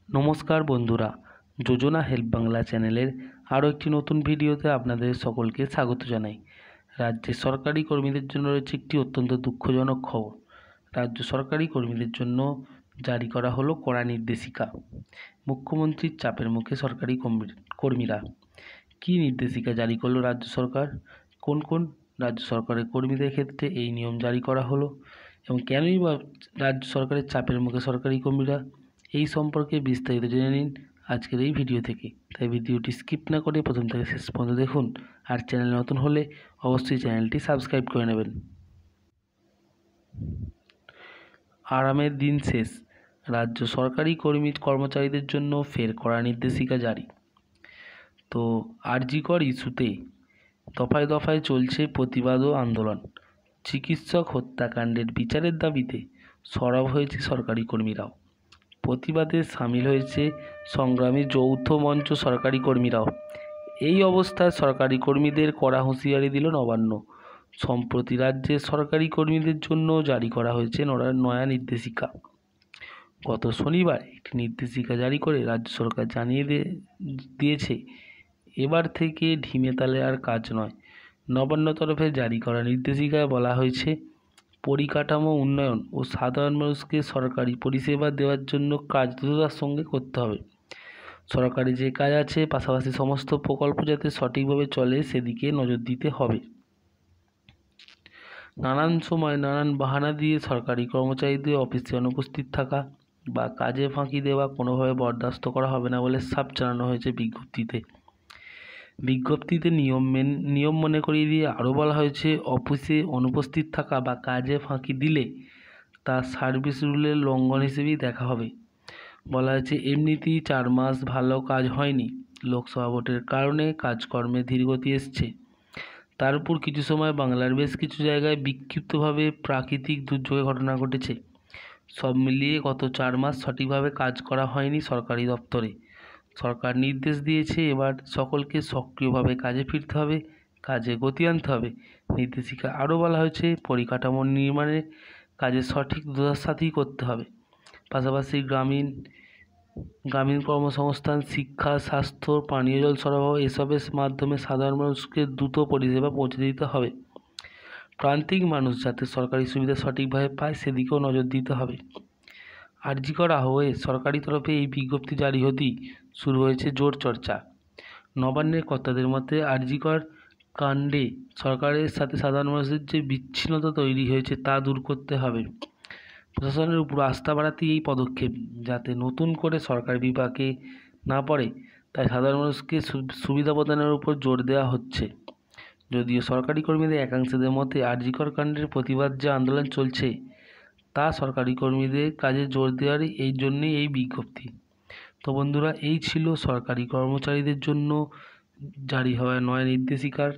নমস্কার বন্ধুরা, যোজনা হেল্প বাংলা চ্যানেলের আরও একটি নতুন ভিডিওতে আপনাদের সকলকে স্বাগত জানাই। রাজ্যের সরকারি কর্মীদের জন্য রয়েছে একটি অত্যন্ত দুঃখজনক খবর। রাজ্য সরকারি কর্মীদের জন্য জারি করা হলো কড়া নির্দেশিকা। মুখ্যমন্ত্রীর চাপের মুখে সরকারি কর্মীরা। কী নির্দেশিকা জারি করলো রাজ্য সরকার? কোন কোন রাজ্য সরকারের কর্মীদের ক্ষেত্রে এই নিয়ম জারি করা হলো এবং কেনই বা রাজ্য সরকারের চাপের মুখে সরকারি কর্মীরা? এই সম্পর্কে বিস্তারিত জেনে নিন আজকের এই ভিডিও থেকে। তাই ভিডিওটি স্কিপ না করে প্রথম থেকে শেষ পর্যন্ত দেখুন। আর চ্যানেল নতুন হলে অবশ্যই চ্যানেলটি সাবস্ক্রাইব করে নেবেন। আরামের দিন শেষ, রাজ্য সরকারি কর্মচারীদের জন্য ফের কড়া নির্দেশিকা জারি। তো আরজিকর ইস্যুতে দফায় দফায় চলছে প্রতিবাদ ও আন্দোলন। চিকিৎসক হত্যাকাণ্ডের বিচারের দাবিতে সরব হয়েছে সরকারি কর্মীরাও। প্রতিবাদে সামিল হয়েছে সংগ্রামী যৌথ মঞ্চ সরকারি কর্মীরাও। এই অবস্থায় সরকারি কর্মীদের কড়া হুঁশিয়ারি দিল নবান্ন। সম্প্রতি রাজ্যের সরকারি কর্মীদের জন্য জারি করা হয়েছে নয়া নির্দেশিকা। গত শনিবার একটি নির্দেশিকা জারি করে রাজ্য সরকার জানিয়ে দিয়েছে এবার থেকে ঢিমে তালে আর কাজ নয়। নবান্ন তরফে জারি করা নির্দেশিকায় বলা হয়েছে, পরিকাঠামো উন্নয়ন ও সাধারণ মানুষকে সরকারি পরিষেবা দেওয়ার জন্য কাজ দ্রুততার সঙ্গে করতে হবে। সরকারি যে কাজ আছে পাশাপাশি সমস্ত প্রকল্প যাতে সঠিকভাবে চলে সেদিকে নজর দিতে হবে। নানান সময় নানান বাহানা দিয়ে সরকারি কর্মচারীদের অফিসে অনুপস্থিত থাকা বা কাজে ফাঁকি দেওয়া কোনোভাবে বরদাস্ত করা হবে না বলে সাফ জানানো হয়েছে বিজ্ঞপ্তিতে নিয়ম মনে করিয়ে দিয়ে আরও বলা হয়েছে, অফিসে অনুপস্থিত থাকা বা কাজে ফাঁকি দিলে তা সার্ভিস রুলের লঙ্ঘন হিসেবেই দেখা হবে। বলা হয়েছে, এমনিতেই 4 মাস ভালো কাজ হয়নি, লোকসভা ভোটের কারণে কাজকর্মে ধীরগতি এসছে, তার উপর কিছু সময় বাংলার বেশ কিছু জায়গায় বিক্ষিপ্তভাবে প্রাকৃতিক দুর্যোগের ঘটনা ঘটেছে। সব মিলিয়ে গত 4 মাস সঠিকভাবে কাজ করা হয়নি সরকারি দপ্তরে। সরকার নির্দেশ দিয়েছে এবার সকলকে সক্রিয়ভাবে কাজে ফিরতে হবে, কাজে গতি আনতে হবে। নির্দেশিকা আরও বলা হয়েছে, পরিকাঠামো নির্মাণের কাজে সঠিক দ্রুততার সাথেই করতে হবে। পাশাপাশি গ্রামীণ কর্মসংস্থান, শিক্ষা, স্বাস্থ্য, পানীয় জল সরবরাহ এসবের মাধ্যমে সাধারণ মানুষকে দ্রুত পরিষেবা পৌঁছে দিতে হবে। প্রান্তিক মানুষ যাতে সরকারি সুবিধা সঠিকভাবে পায় সেদিকেও নজর দিতে হবে। আরজিকর আহ্বায়ে সরকারি তরফে এই বিজ্ঞপ্তি জারি হতেই শুরু হয়েছে জোর চর্চা। নবান্নের কর্তাদের মতে, আরজিকর কাণ্ডে সরকারের সাথে সাধারণ মানুষের যে বিচ্ছিন্নতা তৈরি হয়েছে তা দূর করতে হবে। প্রশাসনের উপর আস্থা বাড়াতেই এই পদক্ষেপ, যাতে নতুন করে সরকারি বিপাকে না পড়ে তাই সাধারণ মানুষকে সুবিধা প্রদানের উপর জোর দেওয়া হচ্ছে। যদিও সরকারি কর্মীদের একাংশের মতে আরজিকর কাণ্ডের প্রতিবাদ যে আন্দোলন চলছে তা সরকারি কর্মীদের কাজে জোর দেওয়ারই এই জন্যেই এই বিজ্ঞপ্তি। তো বন্ধুরা, এই ছিল সরকারি কর্মচারীদের জন্য জারি হওয়া নয়া নির্দেশিকার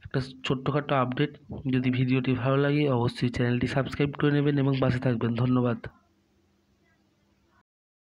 একটা ছোট্টখাটো আপডেট। যদি ভিডিওটি ভালো লাগে অবশ্যই চ্যানেলটি সাবস্ক্রাইব করে নেবেন এবং পাশে থাকবেন। ধন্যবাদ।